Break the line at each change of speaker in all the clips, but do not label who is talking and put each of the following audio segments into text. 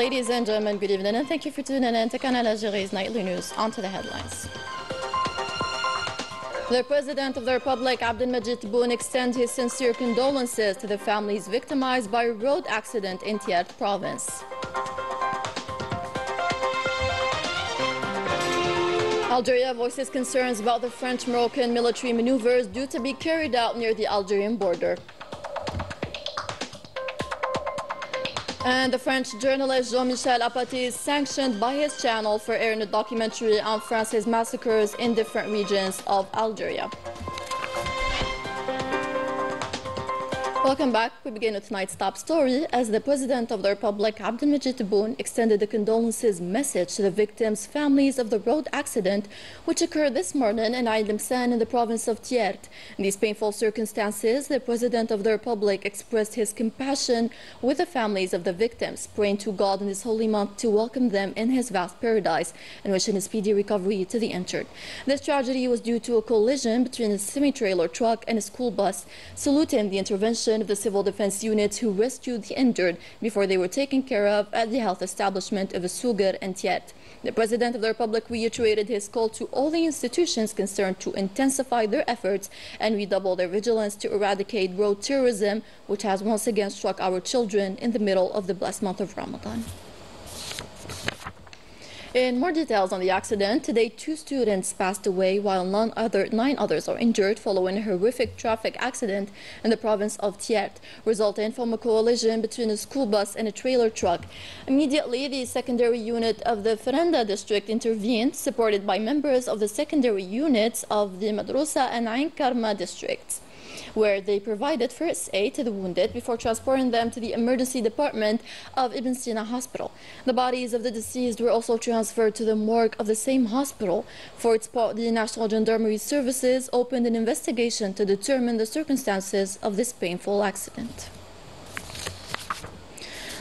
Ladies and gentlemen, good evening, and thank you for tuning in to Canal Algérie's nightly news. On to the headlines. The President of the Republic, Abdelmajid Tebboune, extends his sincere condolences to the families victimized by a road accident in Thiers province. Algeria voices concerns about the French-Moroccan military maneuvers due to be carried out near the Algerian border. And the French journalist Jean-Michel Apathy is sanctioned by his channel for airing a documentary on France's massacres in different regions of Algeria. Welcome back. We begin with tonight's top story as the President of the Republic, Abdelmajid Tebboune, extended a condolences message to the victims' families of the road accident which occurred this morning in Ain Limsan in the province of Thiers. In these painful circumstances, the President of the Republic expressed his compassion with the families of the victims, praying to God in this holy month to welcome them in his vast paradise and wishing a speedy recovery to the injured. This tragedy was due to a collision between a semi-trailer truck and a school bus, saluting the intervention of the civil defense units who rescued the injured before they were taken care of at the health establishment of Sugar and Thiers. The President of the Republic reiterated his call to all the institutions concerned to intensify their efforts and redouble their vigilance to eradicate road terrorism, which has once again struck our children in the middle of the blessed month of Ramadan. In more details on the accident, today 2 students passed away while 9 others are injured following a horrific traffic accident in the province of Thiers, resulting from a collision between a school bus and a trailer truck. Immediately, the secondary unit of the Ferenda district intervened, supported by members of the secondary units of the Madrousa and Ain Karma districts, where they provided first aid to the wounded before transporting them to the emergency department of Ibn Sina Hospital. The bodies of the deceased were also transferred to the morgue of the same hospital. For its part, the National Gendarmerie Services opened an investigation to determine the circumstances of this painful accident.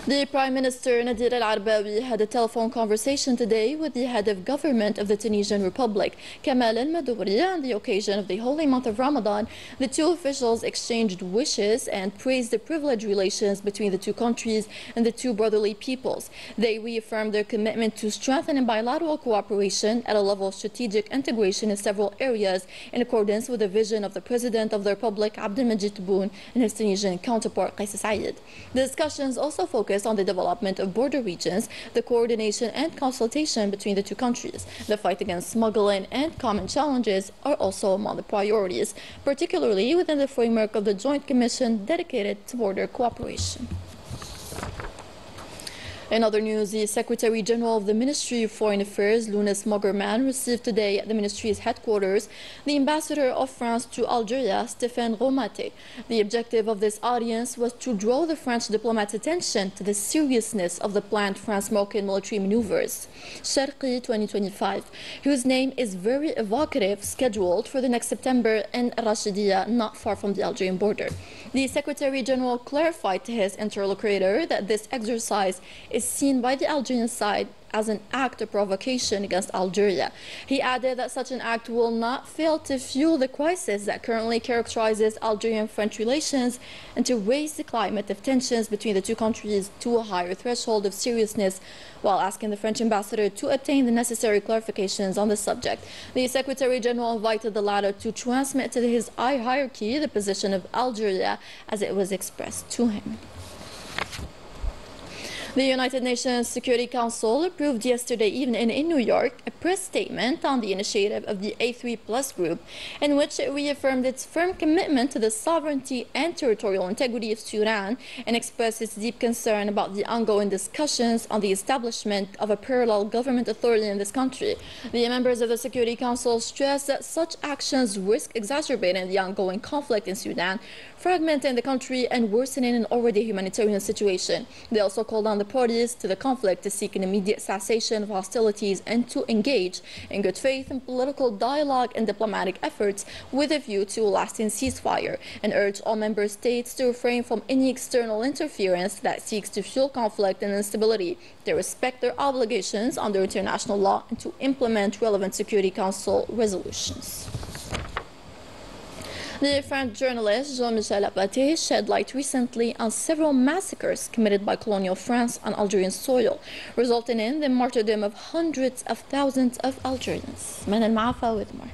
The Prime Minister Nadir al-Arbawi had a telephone conversation today with the head of government of the Tunisian Republic, Kamal al-Madouri, on the occasion of the holy month of Ramadan. The two officials exchanged wishes and praised the privileged relations between the two countries and the two brotherly peoples. They reaffirmed their commitment to strengthening bilateral cooperation at a level of strategic integration in several areas in accordance with the vision of the President of the Republic, Abdelmajid Tebboune, and his Tunisian counterpart, Qais Said. The discussions also focused on the development of border regions, the coordination and consultation between the two countries. The fight against smuggling and common challenges are also among the priorities, particularly within the framework of the Joint Commission dedicated to border cooperation. In other news, the Secretary General of the Ministry of Foreign Affairs, Lounes Mogerman, received today at the ministry's headquarters the Ambassador of France to Algeria, Stéphane Romaté. The objective of this audience was to draw the French diplomat's attention to the seriousness of the planned France-Moroccan military maneuvers, Sharqi 2025, whose name is very evocative, scheduled for the next September in Rashidiyah, not far from the Algerian border. The Secretary General clarified to his interlocutor that this exercise is seen by the Algerian side as an act of provocation against Algeria. He added that such an act will not fail to fuel the crisis that currently characterizes Algerian-French relations and to raise the climate of tensions between the two countries to a higher threshold of seriousness, while asking the French ambassador to obtain the necessary clarifications on the subject. The Secretary General invited the latter to transmit to his hierarchy the position of Algeria as it was expressed to him. The United Nations Security Council approved yesterday evening in New York a press statement on the initiative of the A3+ group, in which it reaffirmed its firm commitment to the sovereignty and territorial integrity of Sudan and expressed its deep concern about the ongoing discussions on the establishment of a parallel government authority in this country. The members of the Security Council stressed that such actions risk exacerbating the ongoing conflict in Sudan, fragmenting the country and worsening an already humanitarian situation. They also called on the parties to the conflict to seek an immediate cessation of hostilities and to engage in good faith in political dialogue and diplomatic efforts with a view to a lasting ceasefire, and urged all member states to refrain from any external interference that seeks to fuel conflict and instability, to respect their obligations under international law, and to implement relevant Security Council resolutions. The French journalist Jean-Michel Apathy shed light recently on several massacres committed by colonial France on Algerian soil, resulting in the martyrdom of hundreds of thousands of Algerians. من المعافى with more.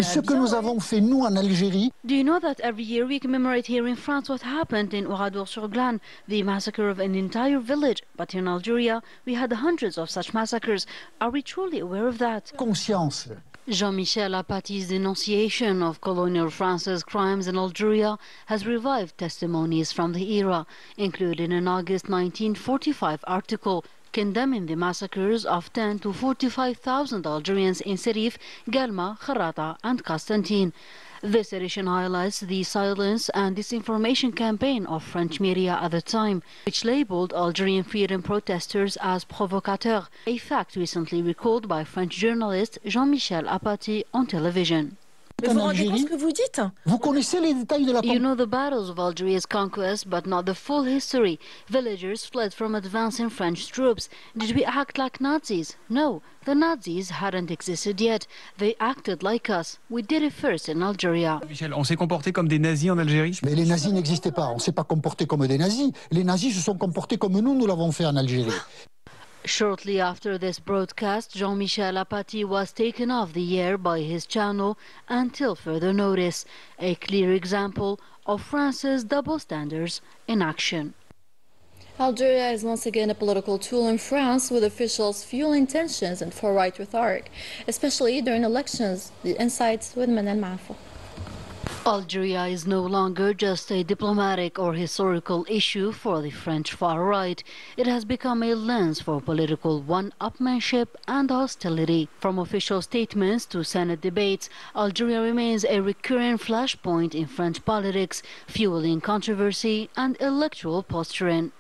Ce que nous avons fait, nous, en Algérie.
Do you know that every year we commemorate here in France what happened in Oradour-sur-Glane, the massacre of an entire village? But in Algeria, we had hundreds of such massacres. Are we truly aware of that?
Conscience.
Jean-Michel Apathy's denunciation of colonial France's crimes in Algeria has revived testimonies from the era, including an August 1945 article condemning the massacres of 10 to 45,000 Algerians in Serif, Galma, Kharata and Constantine. This edition highlights the silence and disinformation campaign of French media at the time, which labeled Algerian freedom protesters as provocateurs, a fact recently recalled by French journalist Jean-Michel Apathy on television.
Mais vous rendez compte ce que vous dites?
Vous connaissez les détails de la
You know the battles of Algeria's conquest, but not the full history. Villagers fled from advancing French troops. Did we act like Nazis? No, the Nazis hadn't existed yet. They acted like us. We did it first in Algeria.
Michel, on s'est comporté comme des nazis en Algérie?
Mais les nazis n'existaient pas. On ne s'est pas comporté comme des nazis. Les nazis se sont comportés comme nous l'avons fait en Algérie.
Shortly after this broadcast, Jean-Michel Apathy was taken off the air by his channel until further notice, a clear example of France's double standards in action.
Algeria is once again a political tool in France, with officials fueling tensions and far-right rhetoric, especially during elections. The insights with Manal Mafo.
Algeria is no longer just a diplomatic or historical issue for the French far right. It has become a lens for political one-upmanship and hostility. From official statements to Senate debates, Algeria remains a recurring flashpoint in French politics, fueling controversy and electoral posturing.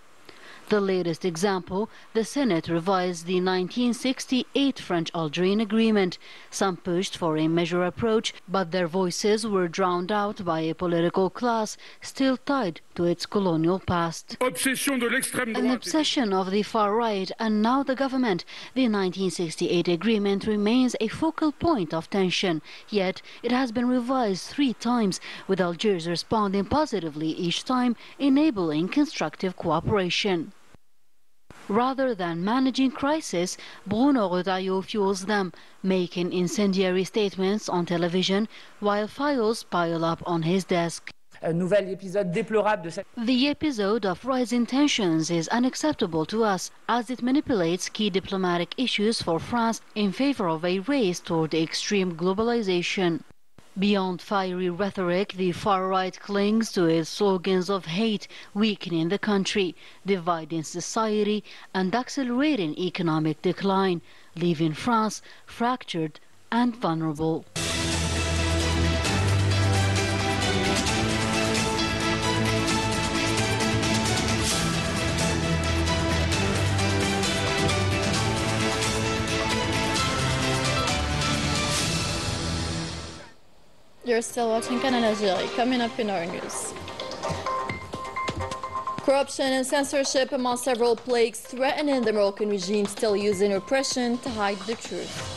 The latest example, the Senate revised the 1968 French-Algerian agreement. Some pushed for a measured approach, but their voices were drowned out by a political class still tied to its colonial past. An obsession of the far right and now the government. The 1968 agreement remains a focal point of tension, yet it has been revised 3 times, with Algiers responding positively each time, enabling constructive cooperation. Rather than managing crisis, Bruno Retailleau fuels them, making incendiary statements on television while files pile up on his desk. The episode of rising tensions is unacceptable to us, as it manipulates key diplomatic issues for France in favor of a race toward extreme globalization. Beyond fiery rhetoric, the far right clings to its slogans of hate, weakening the country, dividing society, and accelerating economic decline, leaving France fractured and vulnerable.
You're still watching Canal Algérie. Coming up in our news. Corruption and censorship among several plagues threatening the Moroccan regime, still using repression to hide the truth.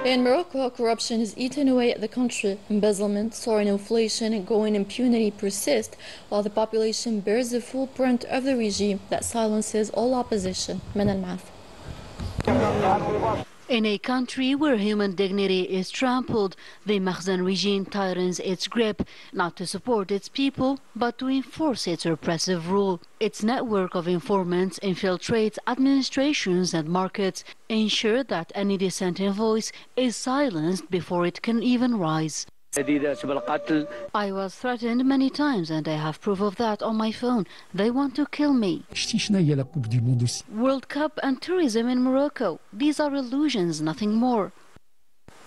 In Morocco, corruption has eaten away at the country. Embezzlement, soaring inflation, and growing impunity persist, while the population bears the full brunt of the regime that silences all opposition. من المعرفة.
In a country where human dignity is trampled, the Makhzen regime tightens its grip, not to support its people, but to enforce its repressive rule. Its network of informants infiltrates administrations and markets, ensure that any dissenting voice is silenced before it can even rise. I was threatened many times, and I have proof of that on my phone. They want to kill me. World Cup and tourism in Morocco. These are illusions, nothing more.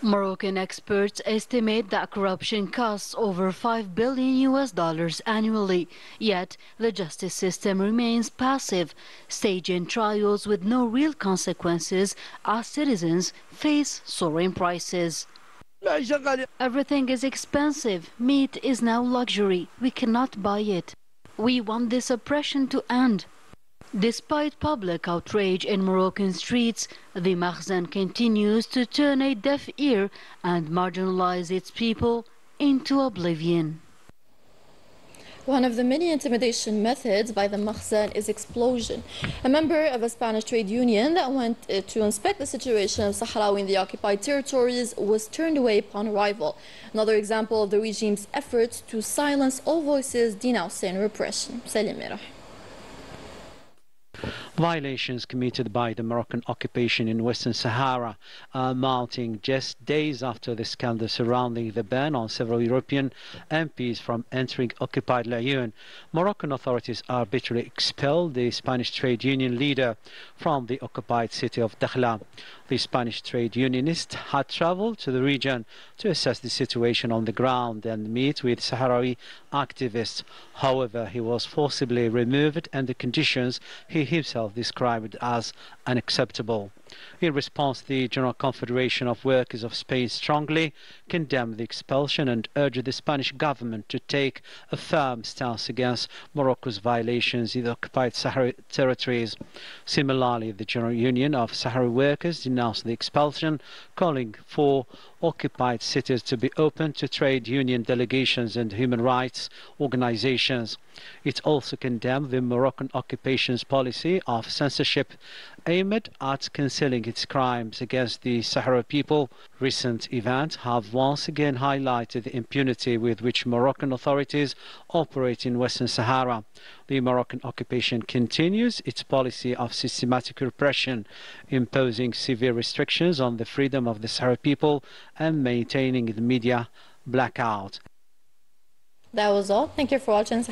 Moroccan experts estimate that corruption costs over $5 billion annually, yet the justice system remains passive, staging trials with no real consequences as citizens face soaring prices. Everything is expensive. Meat is now luxury. We cannot buy it. We want this oppression to end. Despite public outrage in Moroccan streets, the Makhzen continues to turn a deaf ear and marginalize its people into oblivion.
One of the many intimidation methods by the Makhzen is explosion. A member of a Spanish trade union that went to inspect the situation of Sahrawi in the occupied territories was turned away upon arrival. Another example of the regime's efforts to silence all voices denouncing repression. Salim Merah.
Violations committed by the Moroccan occupation in Western Sahara are mounting just days after the scandal surrounding the ban on several European MPs from entering occupied Laayoune. Moroccan authorities arbitrarily expelled the Spanish trade union leader from the occupied city of Dakhla. The Spanish trade unionist had traveled to the region to assess the situation on the ground and meet with Sahrawi activists. However, he was forcibly removed under conditions he himself described as unacceptable. In response, the General Confederation of Workers of Spain strongly condemned the expulsion and urged the Spanish government to take a firm stance against Morocco's violations in the occupied Sahrawi territories. Similarly, the General Union of Sahrawi Workers denounced the expulsion, calling for occupied cities to be open to trade union delegations and human rights organizations. It also condemned the Moroccan occupation's policy of censorship aimed at concealing its crimes against the Sahrawi people. Recent events have once again highlighted the impunity with which Moroccan authorities operate in Western Sahara. The Moroccan occupation continues its policy of systematic repression, imposing severe restrictions on the freedom of the Sahrawi people and maintaining the media blackout.
That was all. Thank you for watching.